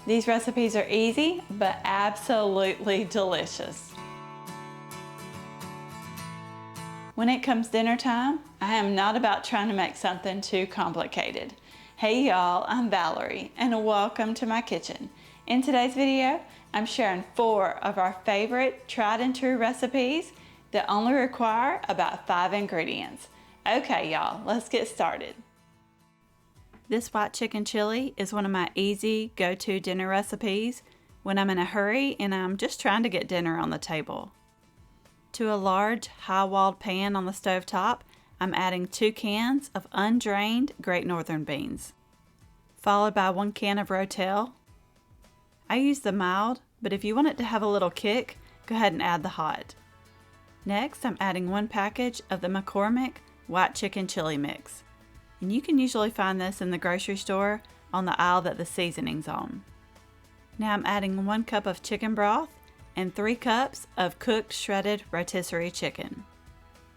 These recipes are easy, but absolutely delicious. When it comes dinner time, I am not about trying to make something too complicated. Hey y'all, I'm Valerie, and welcome to my kitchen. In today's video, I'm sharing 4 of our favorite tried and true recipes that only require about 5 ingredients. Okay y'all, let's get started. This white chicken chili is one of my easy go-to dinner recipes when I'm in a hurry and I'm just trying to get dinner on the table. To a large high-walled pan on the stove top, I'm adding 2 cans of undrained Great Northern beans, followed by 1 can of Rotel. I use the mild, but if you want it to have a little kick, go ahead and add the hot. Next, I'm adding 1 package of the McCormick white chicken chili mix. And you can usually find this in the grocery store on the aisle that the seasoning's on. Now I'm adding 1 cup of chicken broth and 3 cups of cooked shredded rotisserie chicken.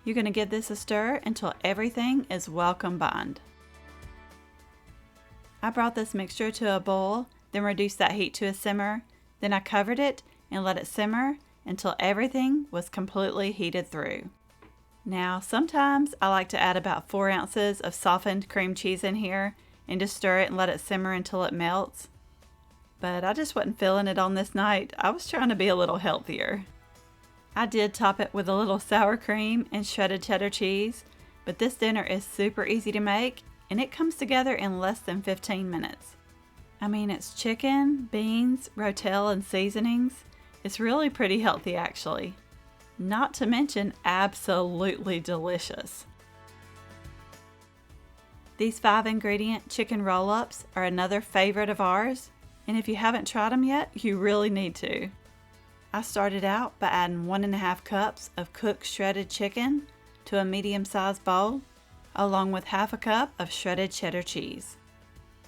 You're going to give this a stir until everything is well combined. I brought this mixture to a boil, then reduced that heat to a simmer, then I covered it and let it simmer until everything was completely heated through. Now, sometimes I like to add about 4 ounces of softened cream cheese in here and just stir it and let it simmer until it melts. But I just wasn't feeling it on this night. I was trying to be a little healthier. I did top it with a little sour cream and shredded cheddar cheese, but this dinner is super easy to make and it comes together in less than 15 minutes. I mean, it's chicken, beans, Rotel, and seasonings. It's really pretty healthy actually. Not to mention absolutely delicious. These 5 ingredient chicken roll-ups are another favorite of ours, and if you haven't tried them yet, you really need to. I started out by adding 1.5 cups of cooked shredded chicken to a medium-sized bowl, along with 1/2 cup of shredded cheddar cheese.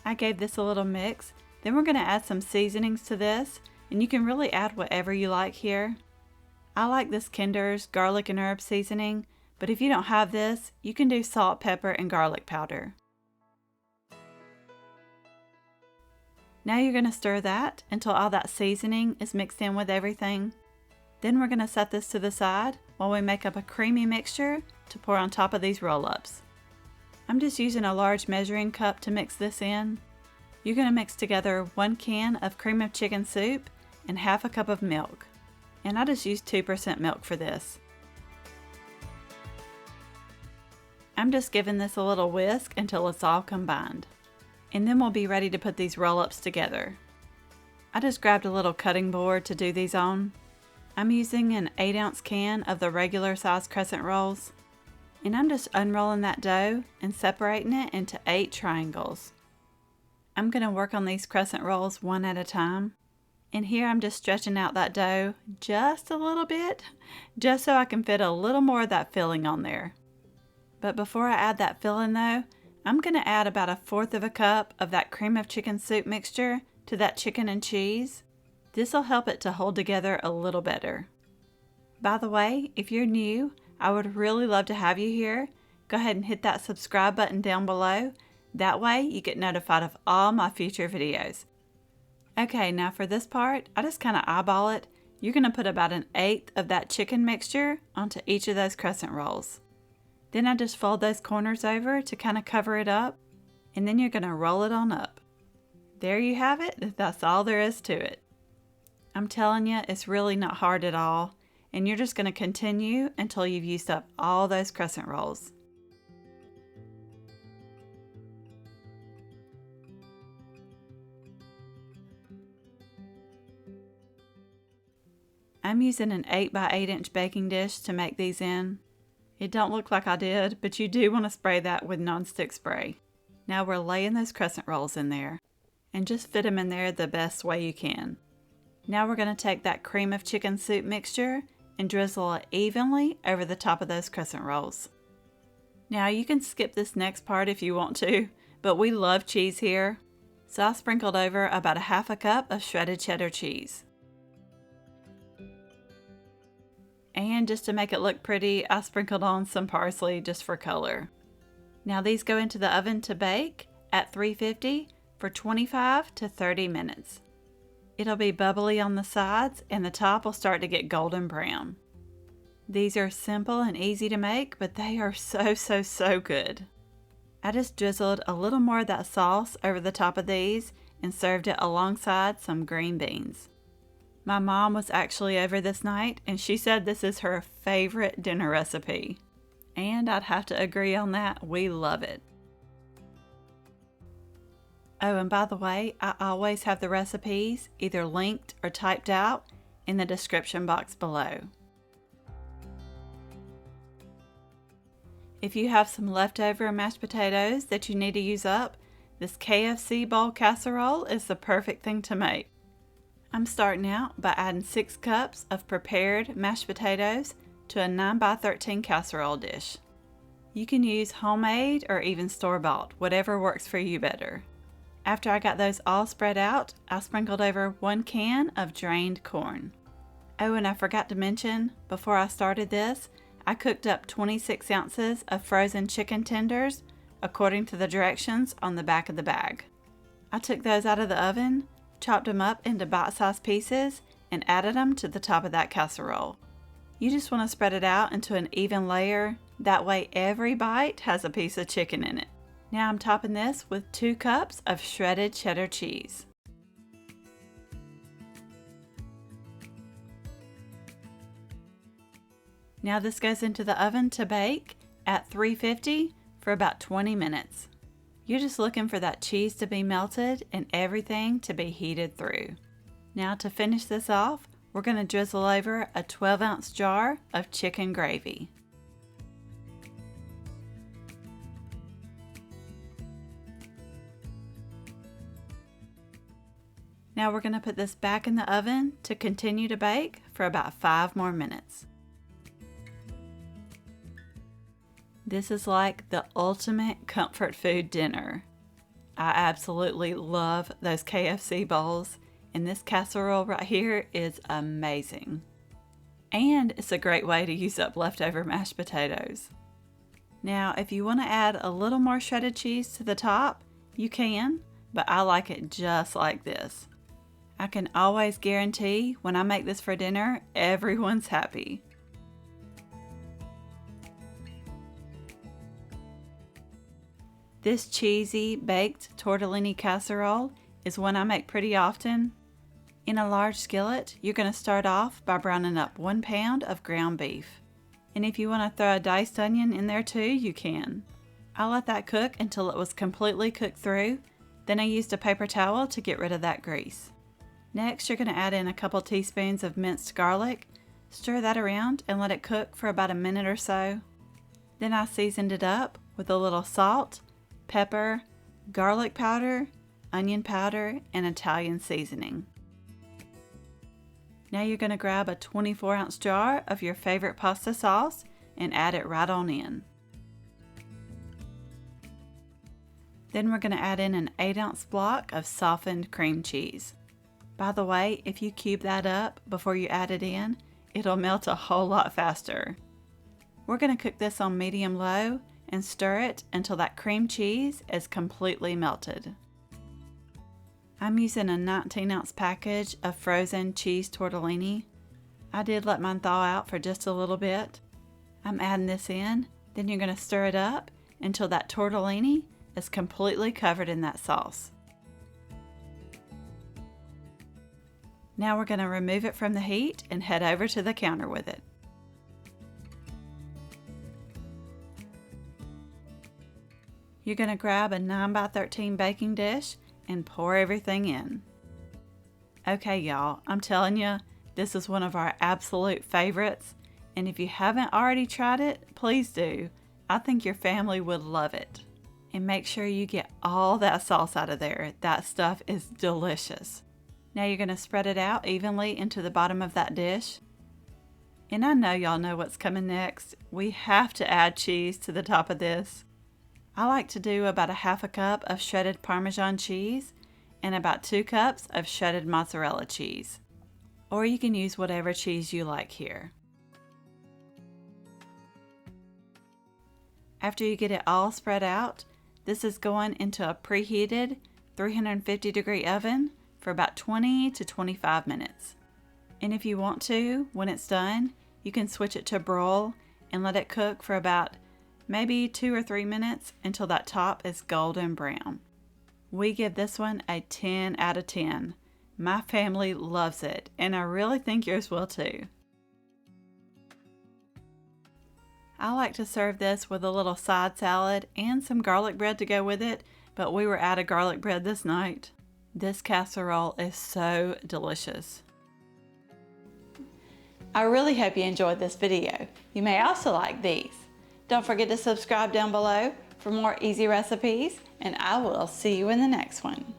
I gave this a little mix, then we're going to add some seasonings to this, and you can really add whatever you like here. I like this Kinder's garlic and herb seasoning, but if you don't have this, you can do salt, pepper, and garlic powder. Now you're going to stir that until all that seasoning is mixed in with everything. Then we're going to set this to the side while we make up a creamy mixture to pour on top of these roll-ups. I'm just using a large measuring cup to mix this in. You're going to mix together 1 can of cream of chicken soup and 1/2 cup of milk. And I just used 2% milk for this. I'm just giving this a little whisk until it's all combined. And then we'll be ready to put these roll-ups together. I just grabbed a little cutting board to do these on. I'm using an 8-ounce can of the regular size crescent rolls. And I'm just unrolling that dough and separating it into 8 triangles. I'm going to work on these crescent rolls one at a time. And here I'm just stretching out that dough just a little bit, just so I can fit a little more of that filling on there. But before I add that filling though, I'm going to add about 1/4 cup of that cream of chicken soup mixture to that chicken and cheese. This will help it to hold together a little better. By the way, if you're new, I would really love to have you here. Go ahead and hit that subscribe button down below. That way you get notified of all my future videos. Okay, now for this part, I just kind of eyeball it. You're going to put about 1/8 of that chicken mixture onto each of those crescent rolls. Then I just fold those corners over to kind of cover it up, and then you're going to roll it on up. There you have it. That's all there is to it. I'm telling you, it's really not hard at all, and you're just going to continue until you've used up all those crescent rolls. I'm using an 8 by 8 inch baking dish to make these in. It don't look like I did, but you do want to spray that with nonstick spray. Now we're laying those crescent rolls in there and just fit them in there the best way you can. Now we're going to take that cream of chicken soup mixture and drizzle it evenly over the top of those crescent rolls. Now you can skip this next part if you want to, but we love cheese here. So I sprinkled over about 1/2 cup of shredded cheddar cheese. And just to make it look pretty, I sprinkled on some parsley just for color. Now these go into the oven to bake at 350 for 25 to 30 minutes. It'll be bubbly on the sides and the top will start to get golden brown. These are simple and easy to make, but they are so good. I just drizzled a little more of that sauce over the top of these and served it alongside some green beans. My mom was actually over this night and she said this is her favorite dinner recipe. And I'd have to agree on that, we love it. Oh, and by the way, I always have the recipes either linked or typed out in the description box below. If you have some leftover mashed potatoes that you need to use up, this KFC Bowl Casserole is the perfect thing to make. I'm starting out by adding 6 cups of prepared mashed potatoes to a 9x13 casserole dish. You can use homemade or even store-bought, whatever works for you better. After I got those all spread out, I sprinkled over 1 can of drained corn. Oh, and I forgot to mention, before I started this, I cooked up 26 ounces of frozen chicken tenders according to the directions on the back of the bag. I took those out of the oven, chopped them up into bite-sized pieces, and added them to the top of that casserole. You just want to spread it out into an even layer, that way every bite has a piece of chicken in it. Now I'm topping this with 2 cups of shredded cheddar cheese. Now this goes into the oven to bake at 350 for about 20 minutes. You're just looking for that cheese to be melted and everything to be heated through. Now to finish this off, we're going to drizzle over a 12-ounce jar of chicken gravy. Now we're going to put this back in the oven to continue to bake for about 5 more minutes. This is like the ultimate comfort food dinner. I absolutely love those KFC bowls, and this casserole right here is amazing. And it's a great way to use up leftover mashed potatoes. Now, if you want to add a little more shredded cheese to the top, you can, but I like it just like this. I can always guarantee when I make this for dinner, everyone's happy. This cheesy baked tortellini casserole is one I make pretty often. In a large skillet, you're going to start off by browning up 1 pound of ground beef. And if you want to throw a diced onion in there too, you can. I let that cook until it was completely cooked through, then I used a paper towel to get rid of that grease. Next, you're going to add in a couple teaspoons of minced garlic, stir that around and let it cook for about a minute or so. Then I seasoned it up with a little salt, pepper, garlic powder, onion powder, and Italian seasoning. Now you're going to grab a 24-ounce jar of your favorite pasta sauce and add it right on in. Then we're going to add in an 8-ounce block of softened cream cheese. By the way, if you cube that up before you add it in, it'll melt a whole lot faster. We're going to cook this on medium-low and stir it until that cream cheese is completely melted. I'm using a 19-ounce package of frozen cheese tortellini. I did let mine thaw out for just a little bit. I'm adding this in, then you're going to stir it up until that tortellini is completely covered in that sauce. Now we're going to remove it from the heat and head over to the counter with it. You're going to grab a 9x13 baking dish and pour everything in. Okay, y'all, I'm telling you, this is one of our absolute favorites, and if you haven't already tried it, please do. I think your family would love it. And make sure you get all that sauce out of there. That stuff is delicious. Now you're going to spread it out evenly into the bottom of that dish. And I know y'all know what's coming next. We have to add cheese to the top of this. I like to do about a half a cup of shredded Parmesan cheese and about 2 cups of shredded mozzarella cheese. Or you can use whatever cheese you like here. After you get it all spread out, this is going into a preheated 350-degree oven for about 20 to 25 minutes. And if you want to, when it's done, you can switch it to broil and let it cook for about maybe 2 or 3 minutes until that top is golden brown. We give this one a 10 out of 10. My family loves it, and I really think yours will too. I like to serve this with a little side salad and some garlic bread to go with it, but we were out of garlic bread this night. This casserole is so delicious. I really hope you enjoyed this video. You may also like these. Don't forget to subscribe down below for more easy recipes, and I will see you in the next one.